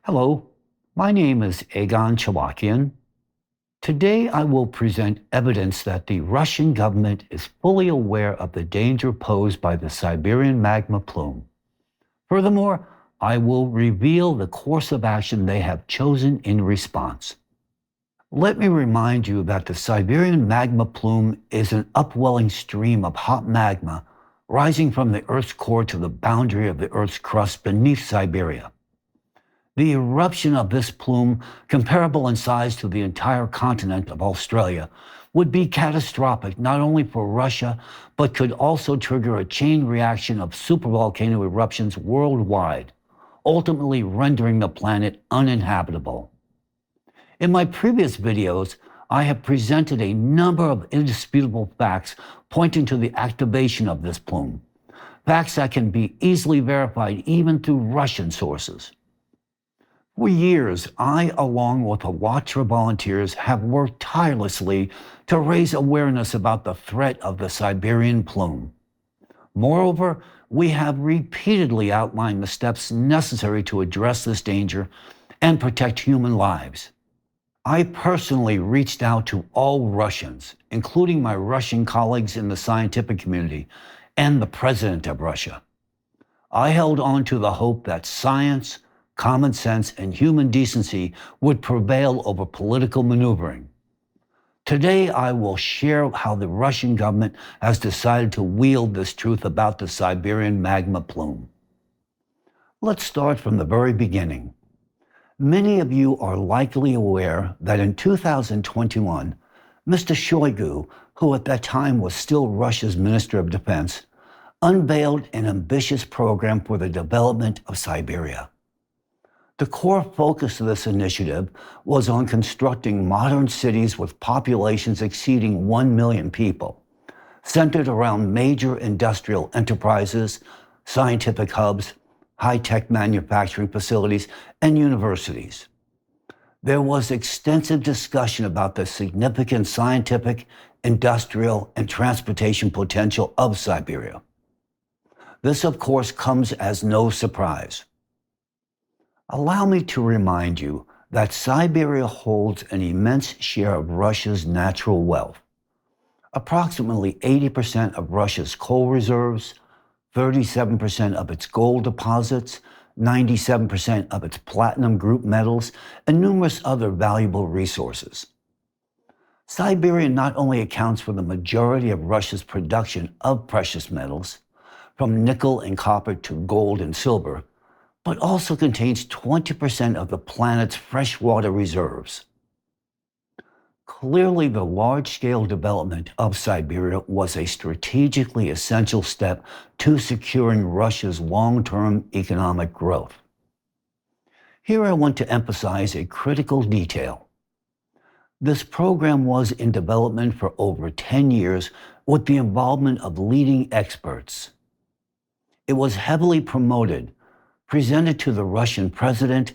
Hello, my name is Egon Cholakian. Today I will present evidence that the Russian government is fully aware of the danger posed by the Siberian magma plume. Furthermore, I will reveal the course of action they have chosen in response. Let me remind you that the Siberian magma plume is an upwelling stream of hot magma rising from the Earth's core to the boundary of the Earth's crust beneath Siberia. The eruption of this plume, comparable in size to the entire continent of Australia, would be catastrophic not only for Russia, but could also trigger a chain reaction of supervolcano eruptions worldwide, ultimately rendering the planet uninhabitable. In my previous videos, I have presented a number of indisputable facts pointing to the activation of this plume, facts that can be easily verified even through Russian sources. For years, I, along with a watch of volunteers, have worked tirelessly to raise awareness about the threat of the Siberian plume. Moreover, we have repeatedly outlined the steps necessary to address this danger and protect human lives. I personally reached out to all Russians, including my Russian colleagues in the scientific community and the President of Russia. I held on to the hope that science, common sense, and human decency would prevail over political maneuvering. Today, I will share how the Russian government has decided to wield this truth about the Siberian magma plume. Let's start from the very beginning. Many of you are likely aware that in 2021, Mr. Shoigu, who at that time was still Russia's Minister of Defense, unveiled an ambitious program for the development of Siberia. The core focus of this initiative was on constructing modern cities with populations exceeding 1 million people, centered around major industrial enterprises, scientific hubs, high-tech manufacturing facilities, and universities. There was extensive discussion about the significant scientific, industrial, and transportation potential of Siberia. This, of course, comes as no surprise. Allow me to remind you that Siberia holds an immense share of Russia's natural wealth. Approximately 80% of Russia's coal reserves, 37% of its gold deposits, 97% of its platinum group metals, and numerous other valuable resources. Siberia not only accounts for the majority of Russia's production of precious metals, from nickel and copper to gold and silver, but also contains 20% of the planet's freshwater reserves. Clearly, the large-scale development of Siberia was a strategically essential step to securing Russia's long-term economic growth. Here I want to emphasize a critical detail. This program was in development for over 10 years with the involvement of leading experts. It was heavily promoted, presented to the Russian president,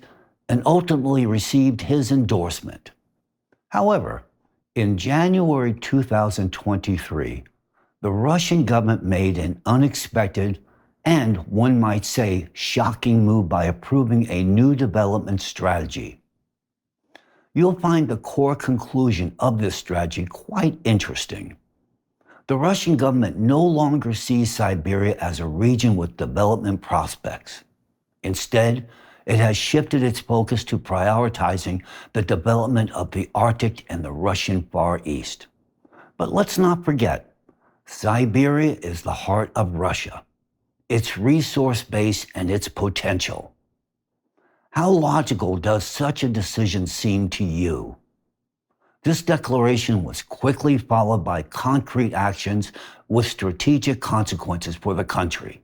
and ultimately received his endorsement. However, in January 2023, the Russian government made an unexpected and, one might say, shocking move by approving a new development strategy. You'll find the core conclusion of this strategy quite interesting. The Russian government no longer sees Siberia as a region with development prospects. Instead, it has shifted its focus to prioritizing the development of the Arctic and the Russian Far East. But let's not forget, Siberia is the heart of Russia, its resource base and its potential. How logical does such a decision seem to you? This declaration was quickly followed by concrete actions with strategic consequences for the country.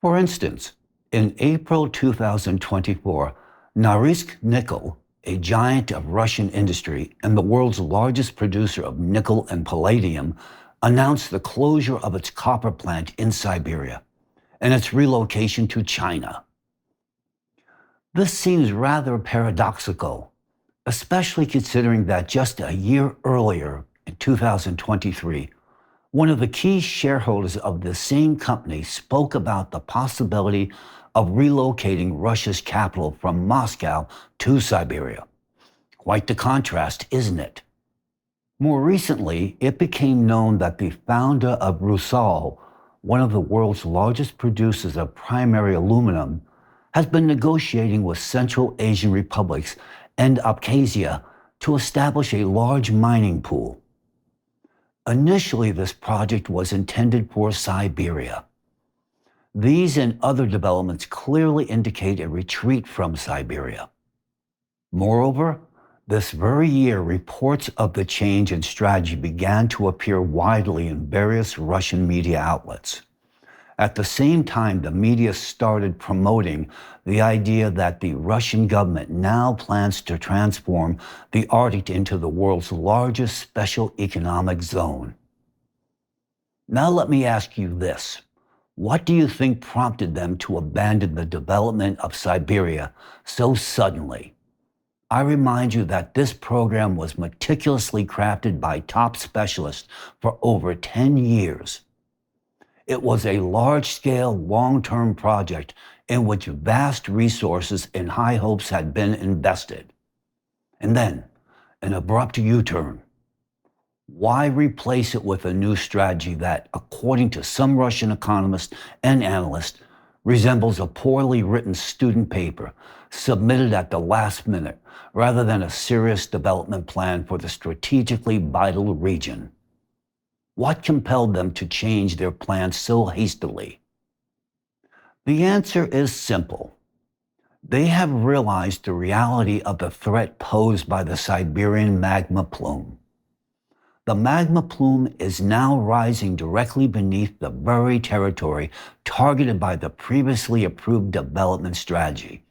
For instance, in April 2024, Norilsk Nickel, a giant of Russian industry and the world's largest producer of nickel and palladium, announced the closure of its copper plant in Siberia and its relocation to China. This seems rather paradoxical, especially considering that just a year earlier, in 2023, One of the key shareholders of the same company spoke about the possibility of relocating Russia's capital from Moscow to Siberia. Quite the contrast, isn't it? More recently, it became known that the founder of Rusal, one of the world's largest producers of primary aluminum, has been negotiating with Central Asian republics and Abkhazia to establish a large mining pool. Initially, this project was intended for Siberia. These and other developments clearly indicate a retreat from Siberia. Moreover, this very year, reports of the change in strategy began to appear widely in various Russian media outlets. At the same time, the media started promoting the idea that the Russian government now plans to transform the Arctic into the world's largest special economic zone. Now let me ask you this. What do you think prompted them to abandon the development of Siberia so suddenly? I remind you that this program was meticulously crafted by top specialists for over 10 years. It was a large-scale, long-term project in which vast resources and high hopes had been invested. And then, an abrupt U-turn. Why replace it with a new strategy that, according to some Russian economists and analysts, resembles a poorly written student paper submitted at the last minute, rather than a serious development plan for the strategically vital region? What compelled them to change their plans so hastily? The answer is simple. They have realized the reality of the threat posed by the Siberian magma plume. The magma plume is now rising directly beneath the very territory targeted by the previously approved development strategy,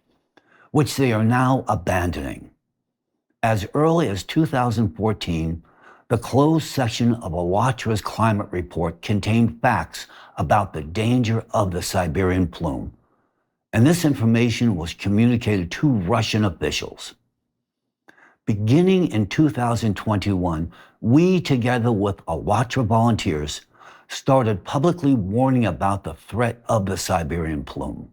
which they are now abandoning. As early as 2014, the closed section of AWATRA's climate report contained facts about the danger of the Siberian plume, and this information was communicated to Russian officials. Beginning in 2021, we, together with AWATRA volunteers, started publicly warning about the threat of the Siberian plume.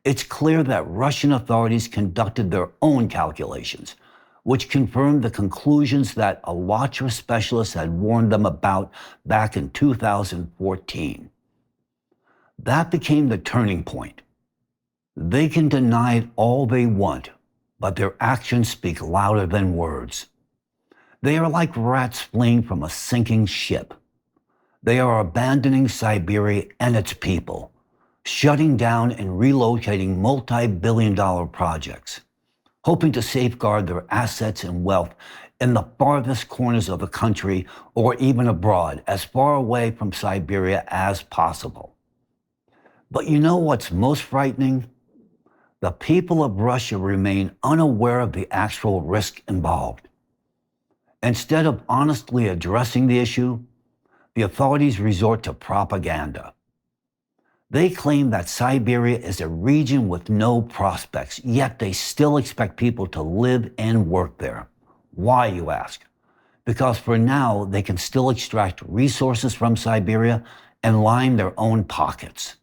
It's clear that Russian authorities conducted their own calculations, which confirmed the conclusions that AWATRA specialists had warned them about back in 2014. That became the turning point. They can deny it all they want, but their actions speak louder than words. They are like rats fleeing from a sinking ship. They are abandoning Siberia and its people, shutting down and relocating multi-billion-dollar projects, hoping to safeguard their assets and wealth in the farthest corners of the country or even abroad, as far away from Siberia as possible. But you know what's most frightening? The people of Russia remain unaware of the actual risk involved. Instead of honestly addressing the issue, the authorities resort to propaganda. They claim that Siberia is a region with no prospects, yet they still expect people to live and work there. Why, you ask? Because for now, they can still extract resources from Siberia and line their own pockets.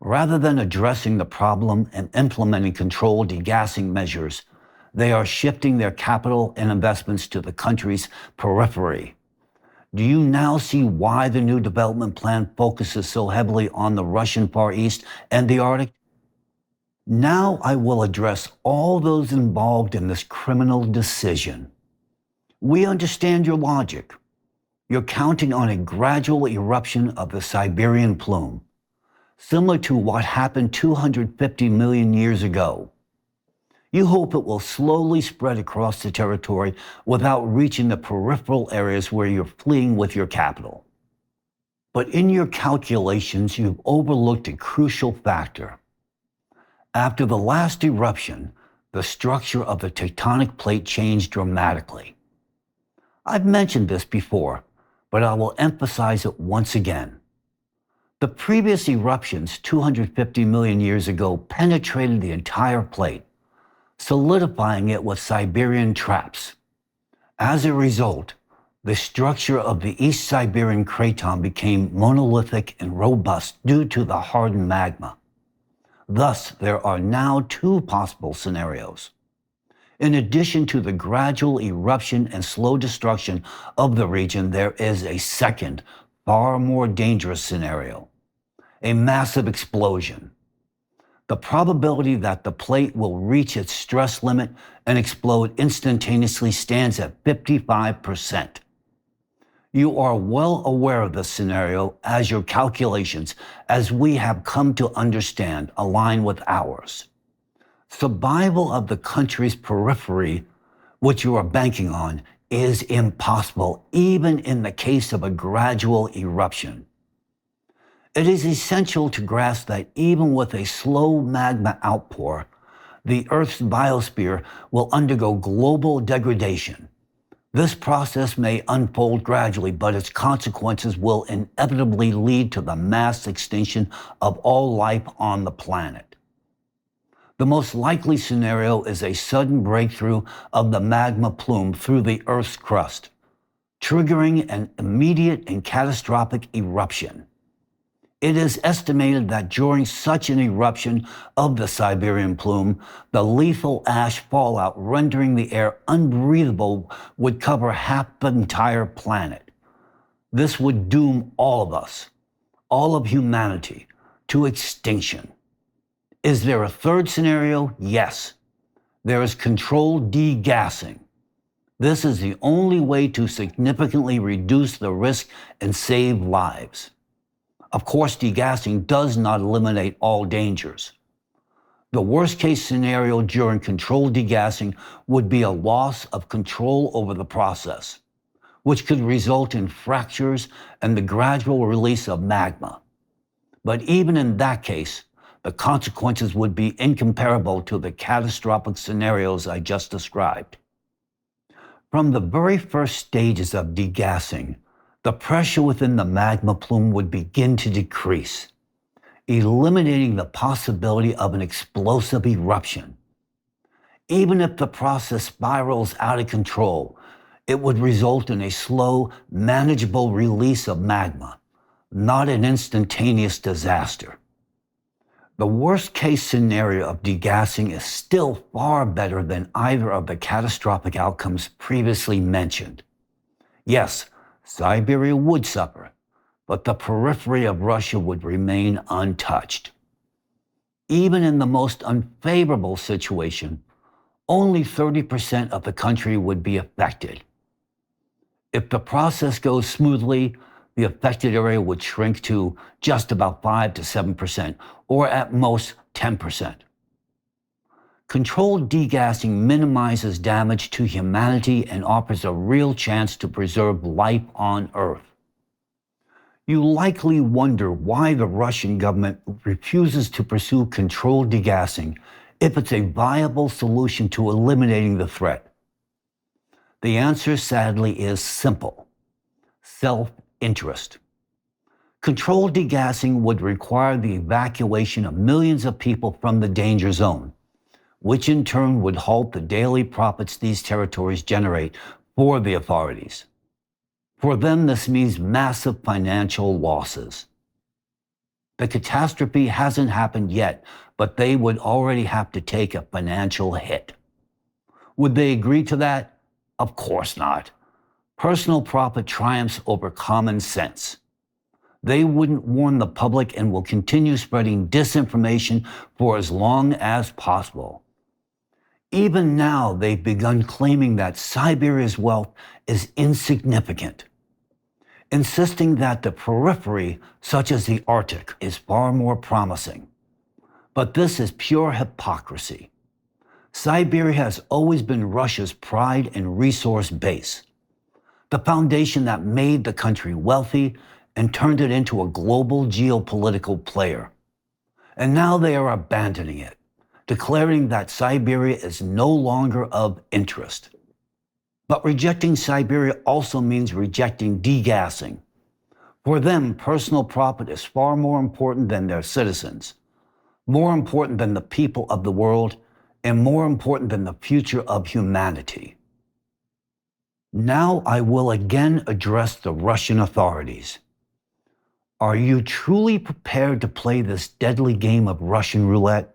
Rather than addressing the problem and implementing controlled degassing measures, they are shifting their capital and investments to the country's periphery. Do you now see why the new development plan focuses so heavily on the Russian Far East and the Arctic? Now I will address all those involved in this criminal decision. We understand your logic. You're counting on a gradual eruption of the Siberian plume, similar to what happened 250 million years ago. You hope it will slowly spread across the territory without reaching the peripheral areas where you're fleeing with your capital. But in your calculations, you've overlooked a crucial factor. After the last eruption, the structure of the tectonic plate changed dramatically. I've mentioned this before, but I will emphasize it once again. The previous eruptions 250 million years ago penetrated the entire plate, solidifying it with Siberian traps. As a result, The structure of the East Siberian craton became monolithic and robust due to the hardened magma. Thus, there are now two possible scenarios. In addition to the gradual eruption and slow destruction of the region, there is a second, far more dangerous scenario: a massive explosion. The probability that the plate will reach its stress limit and explode instantaneously stands at 55%. You are well aware of this scenario, as your calculations, as we have come to understand, align with ours. Survival of the country's periphery, which you are banking on, is impossible, even in the case of a gradual eruption. It is essential to grasp that even with a slow magma outpour, the Earth's biosphere will undergo global degradation. This process may unfold gradually, but its consequences will inevitably lead to the mass extinction of all life on the planet. The most likely scenario is a sudden breakthrough of the magma plume through the Earth's crust, triggering an immediate and catastrophic eruption. It is estimated that during such an eruption of the Siberian plume, the lethal ash fallout rendering the air unbreathable would cover half the entire planet. This would doom all of us, all of humanity, to extinction. Is there a third scenario? Yes. There is controlled degassing. This is the only way to significantly reduce the risk and save lives. Of course, degassing does not eliminate all dangers. The worst-case scenario during controlled degassing would be a loss of control over the process, which could result in fractures and the gradual release of magma. But even in that case, the consequences would be incomparable to the catastrophic scenarios I just described. From the very first stages of degassing, the pressure within the magma plume would begin to decrease, eliminating the possibility of an explosive eruption. Even if the process spirals out of control, it would result in a slow, manageable release of magma, not an instantaneous disaster. The worst-case scenario of degassing is still far better than either of the catastrophic outcomes previously mentioned. Yes, Siberia would suffer, but the periphery of Russia would remain untouched. Even in the most unfavorable situation, only 30% of the country would be affected. If the process goes smoothly, the affected area would shrink to just about 5 to 7%, or at most 10%. Controlled degassing minimizes damage to humanity and offers a real chance to preserve life on Earth. You likely wonder why the Russian government refuses to pursue controlled degassing if it's a viable solution to eliminating the threat. The answer, sadly, is simple: self-interest. Controlled degassing would require the evacuation of millions of people from the danger zone, which in turn would halt the daily profits these territories generate for the authorities. For them, this means massive financial losses. The catastrophe hasn't happened yet, but they would already have to take a financial hit. Would they agree to that? Of course not. Personal profit triumphs over common sense. They wouldn't warn the public and will continue spreading disinformation for as long as possible. Even now, they've begun claiming that Siberia's wealth is insignificant, insisting that the periphery, such as the Arctic, is far more promising. But this is pure hypocrisy. Siberia has always been Russia's pride and resource base, the foundation that made the country wealthy and turned it into a global geopolitical player. And now they are abandoning it, declaring that Siberia is no longer of interest. But rejecting Siberia also means rejecting degassing. For them, personal profit is far more important than their citizens, more important than the people of the world, and more important than the future of humanity. Now I will again address the Russian authorities. Are you truly prepared to play this deadly game of Russian roulette?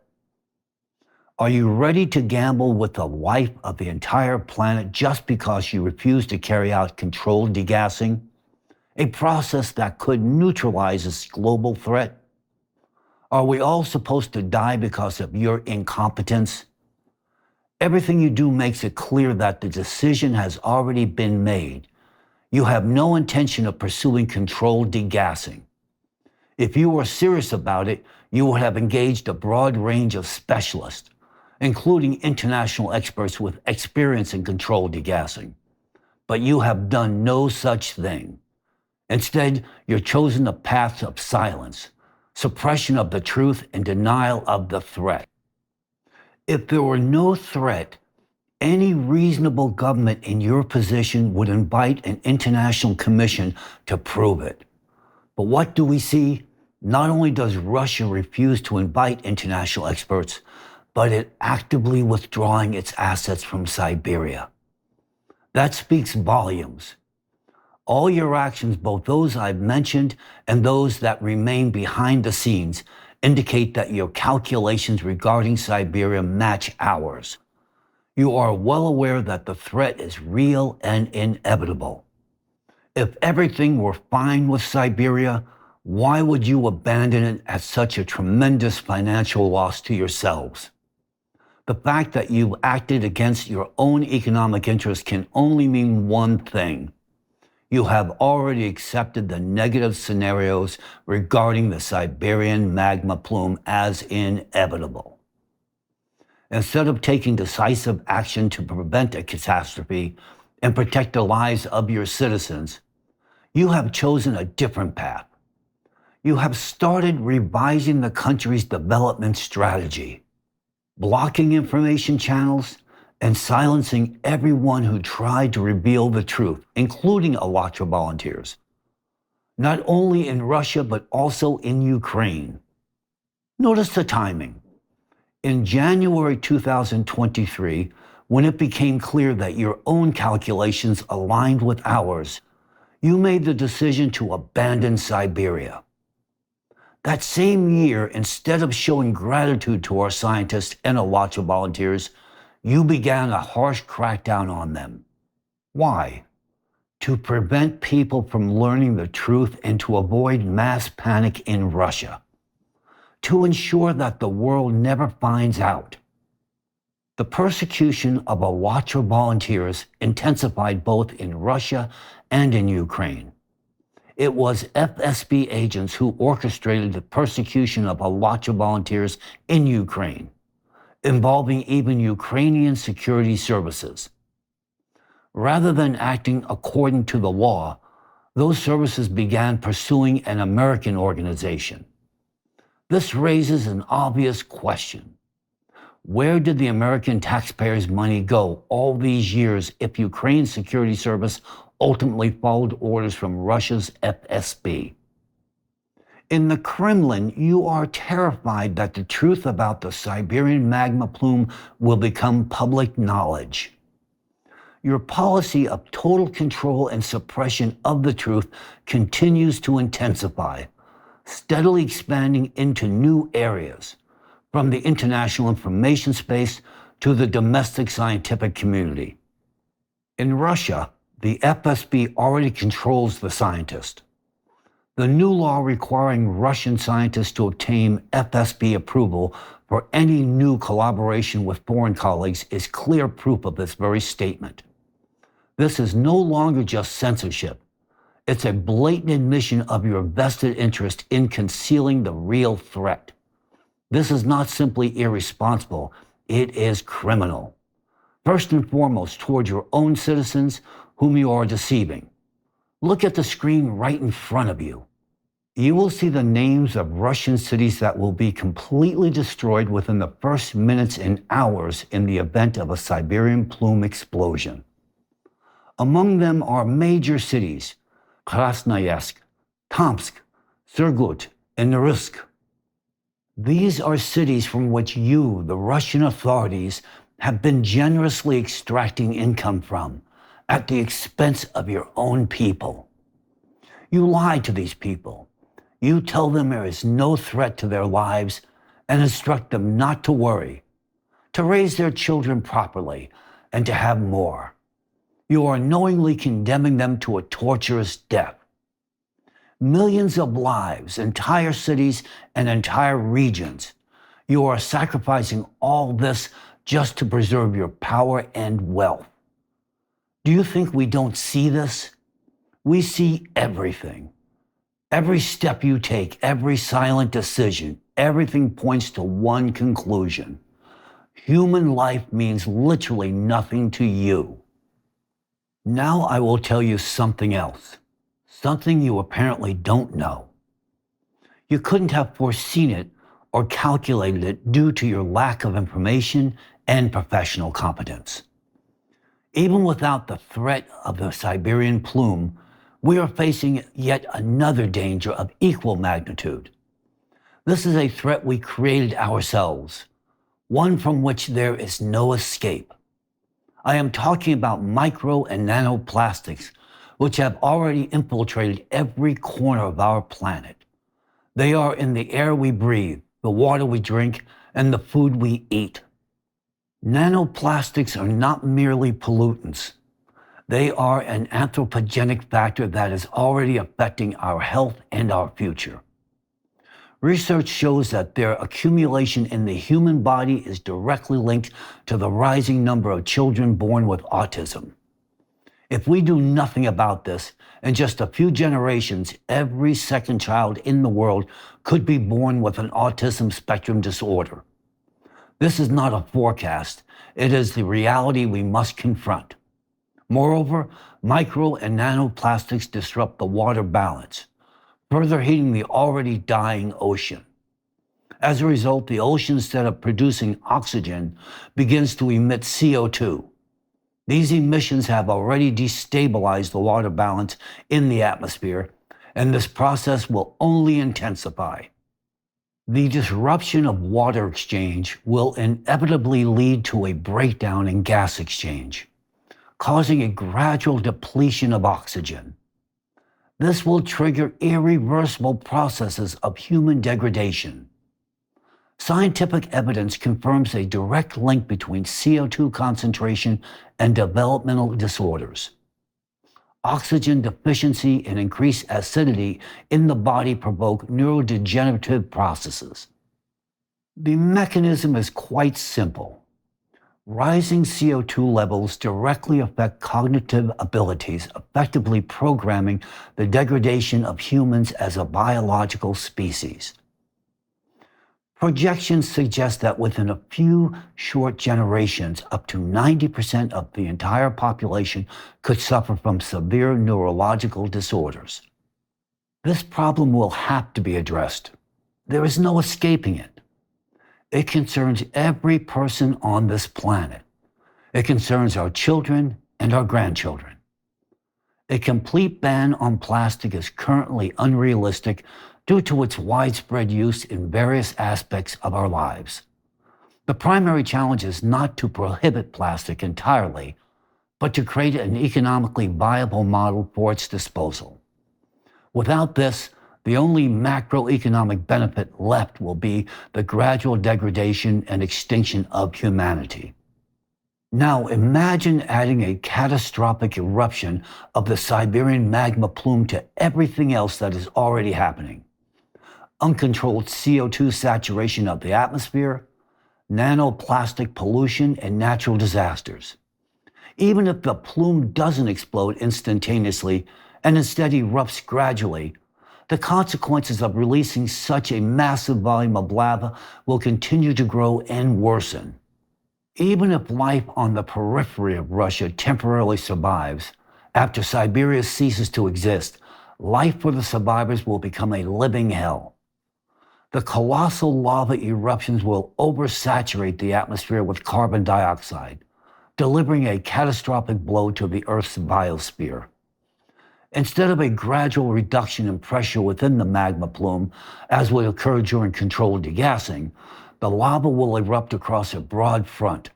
Are you ready to gamble with the life of the entire planet just because you refuse to carry out controlled degassing, a process that could neutralize this global threat? Are we all supposed to die because of your incompetence? Everything you do makes it clear that the decision has already been made. You have no intention of pursuing controlled degassing. If you were serious about it, you would have engaged a broad range of specialists, including international experts with experience in controlled degassing. But you have done no such thing. Instead, you've chosen a path of silence, suppression of the truth, and denial of the threat. If there were no threat, any reasonable government in your position would invite an international commission to prove it. But what do we see? Not only does Russia refuse to invite international experts, but it actively withdrawing its assets from Siberia. That speaks volumes. All your actions, both those I've mentioned and those that remain behind the scenes, indicate that your calculations regarding Siberia match ours. You are well aware that the threat is real and inevitable. If everything were fine with Siberia, why would you abandon it at such a tremendous financial loss to yourselves? The fact that you've acted against your own economic interests can only mean one thing. You have already accepted the negative scenarios regarding the Siberian magma plume as inevitable. Instead of taking decisive action to prevent a catastrophe and protect the lives of your citizens, you have chosen a different path. You have started revising the country's development strategy, blocking information channels, and silencing everyone who tried to reveal the truth, including Alatra volunteers, not only in Russia, but also in Ukraine. Notice the timing. In January 2023, when it became clear that your own calculations aligned with ours, you made the decision to abandon Siberia. That same year, instead of showing gratitude to our scientists and Alatra volunteers, you began a harsh crackdown on them. Why? To prevent people from learning the truth and to avoid mass panic in Russia. To ensure that the world never finds out. The persecution of Alatra volunteers intensified both in Russia and in Ukraine. It was FSB agents who orchestrated the persecution of Alatra volunteers in Ukraine, involving even Ukrainian security services. Rather than acting according to the law, those services began pursuing an American organization. This raises an obvious question. Where did the American taxpayers' money go all these years if Ukraine's security service ultimately followed orders from Russia's FSB? In the Kremlin, you are terrified that the truth about the Siberian magma plume will become public knowledge. Your policy of total control and suppression of the truth continues to intensify, steadily expanding into new areas, from the international information space to the domestic scientific community. In Russia, the FSB already controls the scientist. The new law requiring Russian scientists to obtain FSB approval for any new collaboration with foreign colleagues is clear proof of this very statement. This is no longer just censorship. It's a blatant admission of your vested interest in concealing the real threat. This is not simply irresponsible, it is criminal. First and foremost, toward your own citizens whom you are deceiving. Look at the screen right in front of you. You will see the names of Russian cities that will be completely destroyed within the first minutes and hours in the event of a Siberian plume explosion. Among them are major cities, Krasnoyarsk, Tomsk, Surgut, and Norilsk. These are cities from which you, the Russian authorities, have been generously extracting income from, at the expense of your own people. You lie to these people. You tell them there is no threat to their lives and instruct them not to worry, to raise their children properly, and to have more. You are knowingly condemning them to a torturous death. Millions of lives, entire cities, and entire regions. You are sacrificing all this just to preserve your power and wealth. Do you think we don't see this? We see everything. Every step you take, every silent decision, everything points to one conclusion. Human life means literally nothing to you. Now I will tell you something else, something you apparently don't know. You couldn't have foreseen it or calculated it due to your lack of information and professional competence. Even without the threat of the Siberian plume, we are facing yet another danger of equal magnitude. This is a threat we created ourselves, one from which there is no escape. I am talking about micro and nanoplastics, which have already infiltrated every corner of our planet. They are in the air we breathe, the water we drink, and the food we eat. Nanoplastics are not merely pollutants. They are an anthropogenic factor that is already affecting our health and our future. Research shows that their accumulation in the human body is directly linked to the rising number of children born with autism. If we do nothing about this, in just a few generations, every second child in the world could be born with an autism spectrum disorder. This is not a forecast. It is the reality we must confront. Moreover, micro and nanoplastics disrupt the water balance, further heating the already dying ocean. As a result, the ocean, instead of producing oxygen, begins to emit CO2. These emissions have already destabilized the water balance in the atmosphere, and this process will only intensify. The disruption of water exchange will inevitably lead to a breakdown in gas exchange, causing a gradual depletion of oxygen. This will trigger irreversible processes of human degradation. Scientific evidence confirms a direct link between CO2 concentration and developmental disorders. Oxygen deficiency and increased acidity in the body provoke neurodegenerative processes. The mechanism is quite simple. Rising CO2 levels directly affect cognitive abilities, effectively programming the degradation of humans as a biological species. Projections suggest that within a few short generations, up to 90% of the entire population could suffer from severe neurological disorders. This problem will have to be addressed. There is no escaping it. It concerns every person on this planet. It concerns our children and our grandchildren. A complete ban on plastic is currently unrealistic due to its widespread use in various aspects of our lives. The primary challenge is not to prohibit plastic entirely, but to create an economically viable model for its disposal. Without this, the only macroeconomic benefit left will be the gradual degradation and extinction of humanity. Now imagine adding a catastrophic eruption of the Siberian magma plume to everything else that is already happening. Uncontrolled CO2 saturation of the atmosphere, nanoplastic pollution, and natural disasters. Even if the plume doesn't explode instantaneously and instead erupts gradually, the consequences of releasing such a massive volume of lava will continue to grow and worsen. Even if life on the periphery of Russia temporarily survives, after Siberia ceases to exist, life for the survivors will become a living hell. The colossal lava eruptions will oversaturate the atmosphere with carbon dioxide, delivering a catastrophic blow to the Earth's biosphere. Instead of a gradual reduction in pressure within the magma plume, as would occur during controlled degassing, the lava will erupt across a broad front,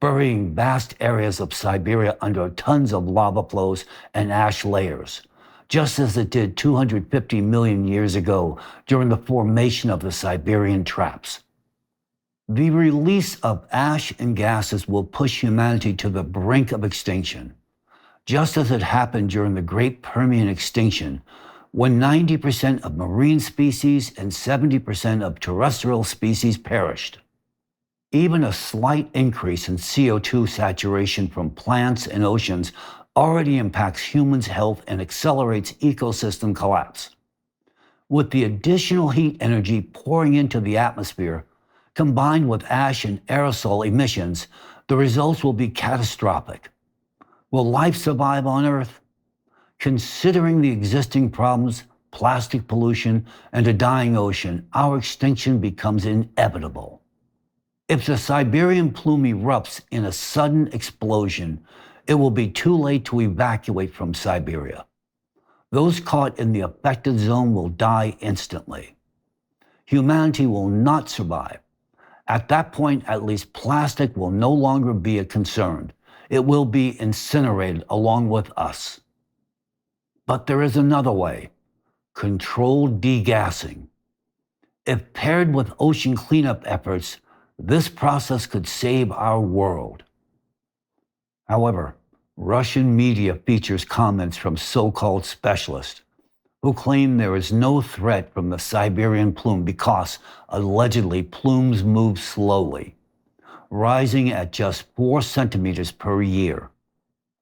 burying vast areas of Siberia under tons of lava flows and ash layers, just as it did 250 million years ago during the formation of the Siberian traps. The release of ash and gases will push humanity to the brink of extinction, just as it happened during the Great Permian extinction, when 90% of marine species and 70% of terrestrial species perished. Even a slight increase in CO2 saturation from plants and oceans already impacts humans' health and accelerates ecosystem collapse. With the additional heat energy pouring into the atmosphere, combined with ash and aerosol emissions, the results will be catastrophic. Will life survive on Earth? Considering the existing problems, plastic pollution, and a dying ocean, our extinction becomes inevitable. If the Siberian plume erupts in a sudden explosion, it will be too late to evacuate from Siberia. Those caught in the affected zone will die instantly. Humanity will not survive. At that point, at least plastic will no longer be a concern. It will be incinerated along with us. But there is another way: controlled degassing. If paired with ocean cleanup efforts, this process could save our world. However, Russian media features comments from so-called specialists who claim there is no threat from the Siberian plume because, allegedly, plumes move slowly, rising at just 4 centimeters per year.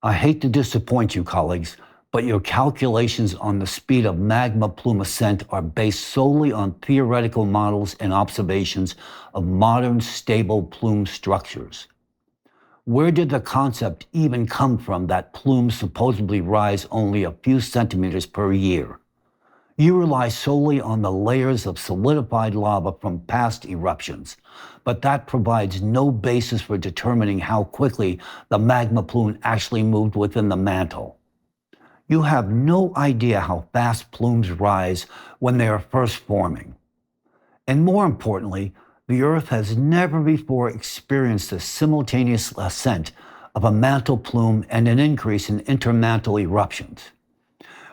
I hate to disappoint you, colleagues, but your calculations on the speed of magma plume ascent are based solely on theoretical models and observations of modern stable plume structures. Where did the concept even come from that plumes supposedly rise only a few centimeters per year? You rely solely on the layers of solidified lava from past eruptions, but that provides no basis for determining how quickly the magma plume actually moved within the mantle. You have no idea how fast plumes rise when they are first forming. And more importantly, the Earth has never before experienced a simultaneous ascent of a mantle plume and an increase in intermantle eruptions.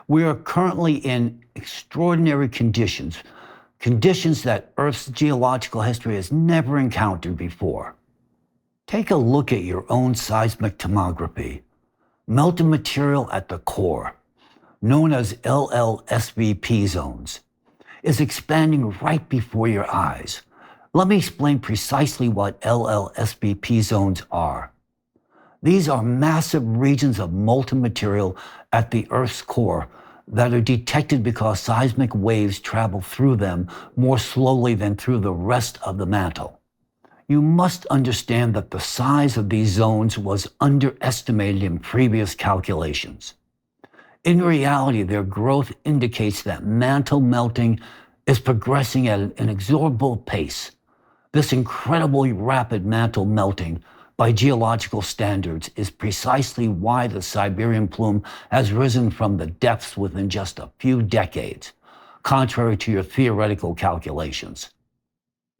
We are currently in extraordinary conditions that Earth's geological history has never encountered before. Take a look at your own seismic tomography. Melted material at the core, known as LLSVP zones, is expanding right before your eyes. Let me explain precisely what LLSVP zones are. These are massive regions of molten material at the Earth's core that are detected because seismic waves travel through them more slowly than through the rest of the mantle. You must understand that the size of these zones was underestimated in previous calculations. In reality, their growth indicates that mantle melting is progressing at an inexorable pace. This incredibly rapid mantle melting, by geological standards, is precisely why the Siberian plume has risen from the depths within just a few decades, contrary to your theoretical calculations.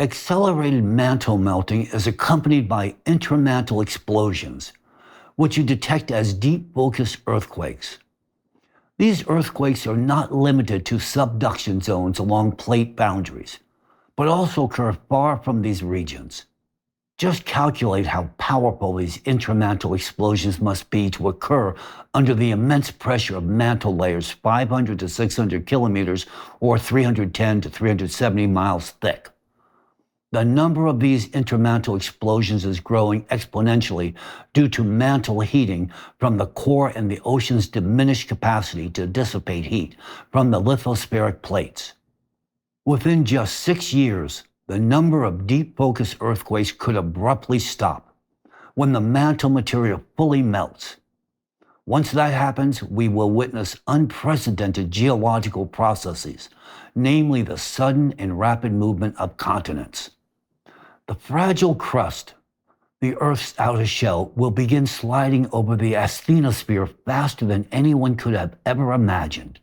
Accelerated mantle melting is accompanied by intermantle explosions, which you detect as deep focus earthquakes. These earthquakes are not limited to subduction zones along plate boundaries, but also occur far from these regions. Just calculate how powerful these intermantle explosions must be to occur under the immense pressure of mantle layers 500 to 600 kilometers or 310 to 370 miles thick. The number of these intermantle explosions is growing exponentially due to mantle heating from the core and the ocean's diminished capacity to dissipate heat from the lithospheric plates. Within just 6 years, the number of deep focus earthquakes could abruptly stop when the mantle material fully melts. Once that happens, we will witness unprecedented geological processes, namely the sudden and rapid movement of continents. The fragile crust, the Earth's outer shell, will begin sliding over the asthenosphere faster than anyone could have ever imagined.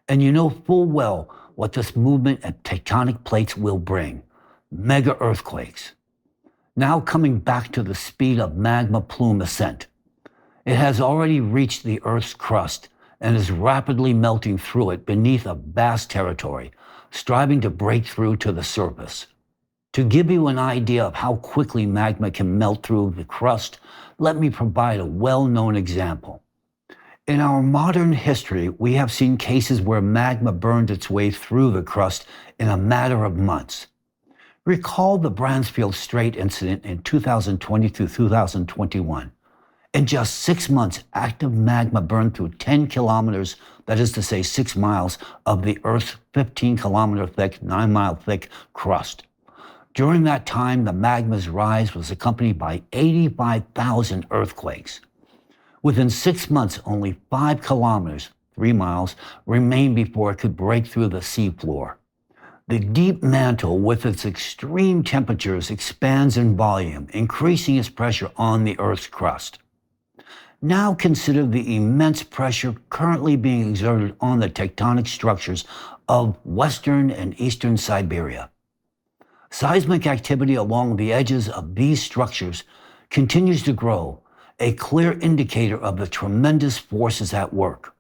And you know full well what this movement of tectonic plates will bring: mega earthquakes. Now coming back to the speed of magma plume ascent. It has already reached the Earth's crust and is rapidly melting through it beneath a vast territory, striving to break through to the surface. To give you an idea of how quickly magma can melt through the crust, let me provide a well-known example. In our modern history, we have seen cases where magma burned its way through the crust in a matter of months. Recall the Bransfield Strait incident in 2020 through 2021. In just 6 months, active magma burned through 10 kilometers, that is to say 6 miles, of the Earth's 15-kilometer thick, 9-mile thick crust. During that time, the magma's rise was accompanied by 85,000 earthquakes. Within 6 months, only 5 kilometers, 3 miles, remained before it could break through the seafloor. The deep mantle, with its extreme temperatures, expands in volume, increasing its pressure on the Earth's crust. Now consider the immense pressure currently being exerted on the tectonic structures of western and eastern Siberia. Seismic activity along the edges of these structures continues to grow, a clear indicator of the tremendous forces at work.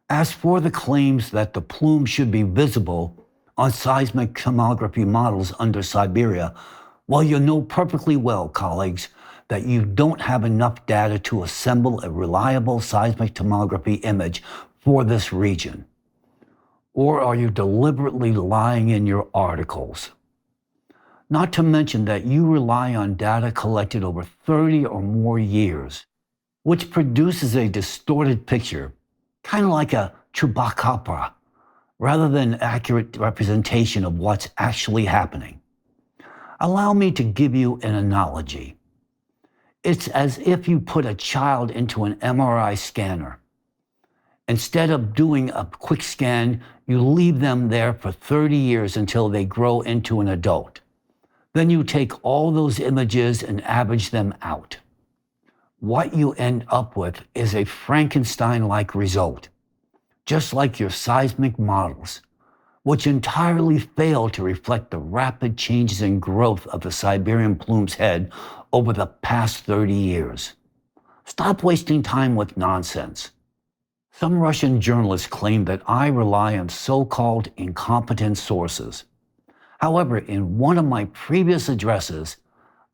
As for the claims that the plume should be visible on seismic tomography models under Siberia, well, you know perfectly well, colleagues, that you don't have enough data to assemble a reliable seismic tomography image for this region. Or are you deliberately lying in your articles? Not to mention that you rely on data collected over 30 or more years, which produces a distorted picture, kind of like a chupacabra, rather than an accurate representation of what's actually happening. Allow me to give you an analogy. It's as if you put a child into an MRI scanner. Instead of doing a quick scan, you leave them there for 30 years until they grow into an adult. Then you take all those images and average them out. What you end up with is a Frankenstein-like result, just like your seismic models, which entirely fail to reflect the rapid changes in growth of the Siberian plume's head over the past 30 years. Stop wasting time with nonsense. Some Russian journalists claim that I rely on so-called incompetent sources. However, in one of my previous addresses,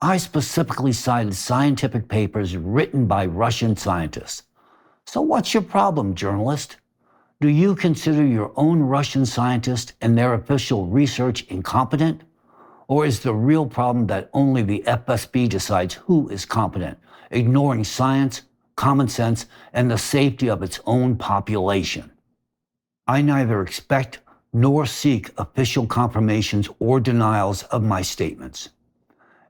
I specifically cited scientific papers written by Russian scientists. So what's your problem, journalist? Do you consider your own Russian scientists and their official research incompetent? Or is the real problem that only the FSB decides who is competent, ignoring science, common sense, and the safety of its own population? I neither expect nor seek official confirmations or denials of my statements.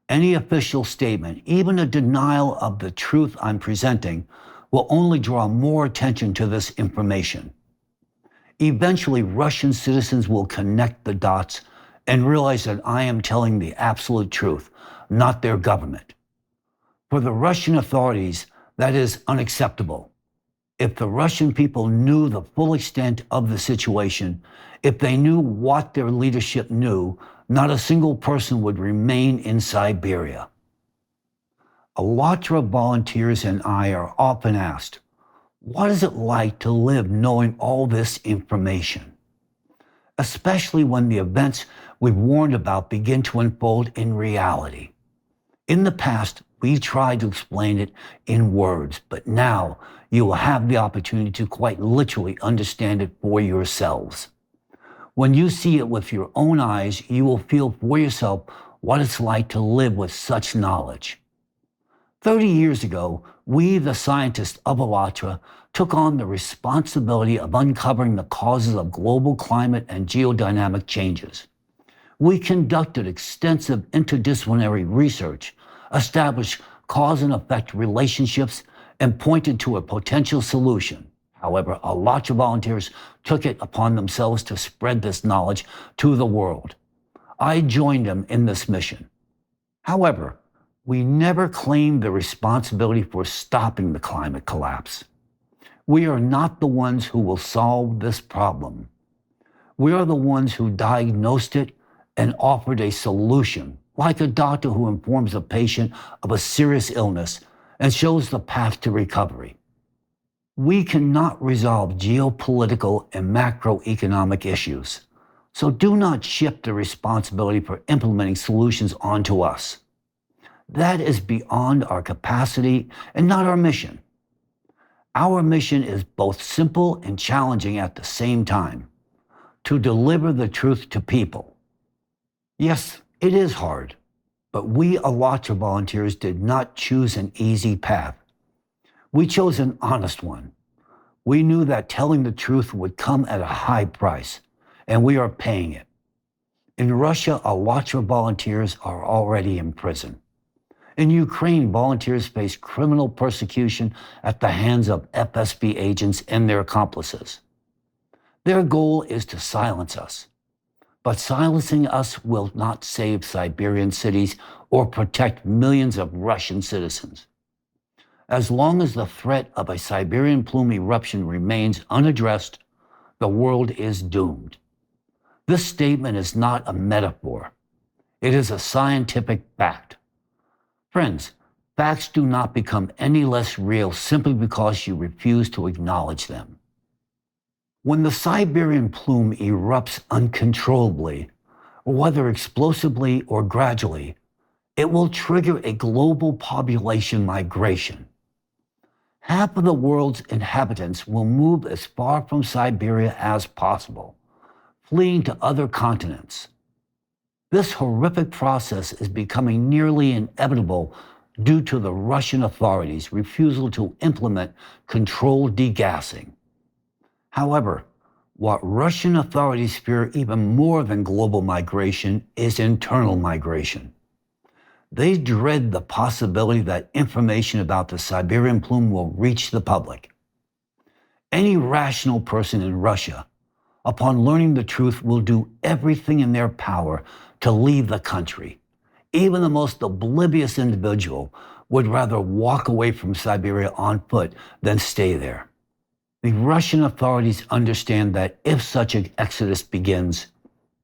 Any official statement, even a denial of the truth I'm presenting, will only draw more attention to this information. Eventually, Russian citizens will connect the dots and realize that I am telling the absolute truth, not their government. For the Russian authorities, that is unacceptable. If the Russian people knew the full extent of the situation, if they knew what their leadership knew, not a single person would remain in Siberia. Alatra volunteers and I are often asked, what is it like to live knowing all this information? Especially when the events we've warned about begin to unfold in reality. In the past, we tried to explain it in words, but now you will have the opportunity to quite literally understand it for yourselves. When you see it with your own eyes, you will feel for yourself what it's like to live with such knowledge. 30 years ago, we, the scientists of Alatra, took on the responsibility of uncovering the causes of global climate and geodynamic changes. We conducted extensive interdisciplinary research, established cause and effect relationships, and pointed to a potential solution. However, Alatra volunteers took it upon themselves to spread this knowledge to the world. I joined them in this mission. However, we never claimed the responsibility for stopping the climate collapse. We are not the ones who will solve this problem. We are the ones who diagnosed it and offered a solution, like a doctor who informs a patient of a serious illness and shows the path to recovery. We cannot resolve geopolitical and macroeconomic issues, so do not shift the responsibility for implementing solutions onto us. That is beyond our capacity and not our mission. Our mission is both simple and challenging at the same time: to deliver the truth to people. Yes, it is hard, but we ALLATRA volunteers did not choose an easy path. We chose an honest one. We knew that telling the truth would come at a high price, and we are paying it. In Russia, ALLATRA volunteers are already in prison. In Ukraine, volunteers face criminal persecution at the hands of FSB agents and their accomplices. Their goal is to silence us. But silencing us will not save Siberian cities or protect millions of Russian citizens. As long as the threat of a Siberian plume eruption remains unaddressed, the world is doomed. This statement is not a metaphor. It is a scientific fact. Friends, facts do not become any less real simply because you refuse to acknowledge them. When the Siberian plume erupts uncontrollably, whether explosively or gradually, it will trigger a global population migration. Half of the world's inhabitants will move as far from Siberia as possible, fleeing to other continents. This horrific process is becoming nearly inevitable due to the Russian authorities' refusal to implement controlled degassing. However, what Russian authorities fear even more than global migration is internal migration. They dread the possibility that information about the Siberian plume will reach the public. Any rational person in Russia, upon learning the truth, will do everything in their power to leave the country. Even the most oblivious individual would rather walk away from Siberia on foot than stay there. The Russian authorities understand that if such an exodus begins,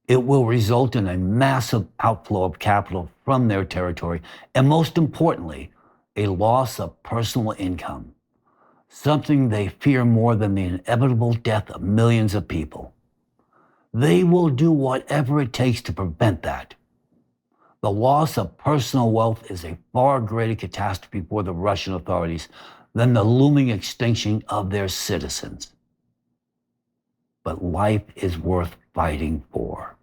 it will result in a massive outflow of capital from their territory, and most importantly, a loss of personal income, something they fear more than the inevitable death of millions of people. They will do whatever it takes to prevent that. The loss of personal wealth is a far greater catastrophe for the Russian authorities than the looming extinction of their citizens. But life is worth fighting for.